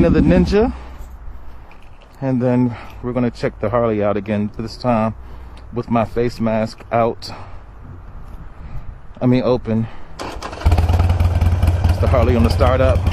Arena the Ninja, and then we're gonna check the Harley out again, this time with my face mask out. Open. It's the Harley on the startup.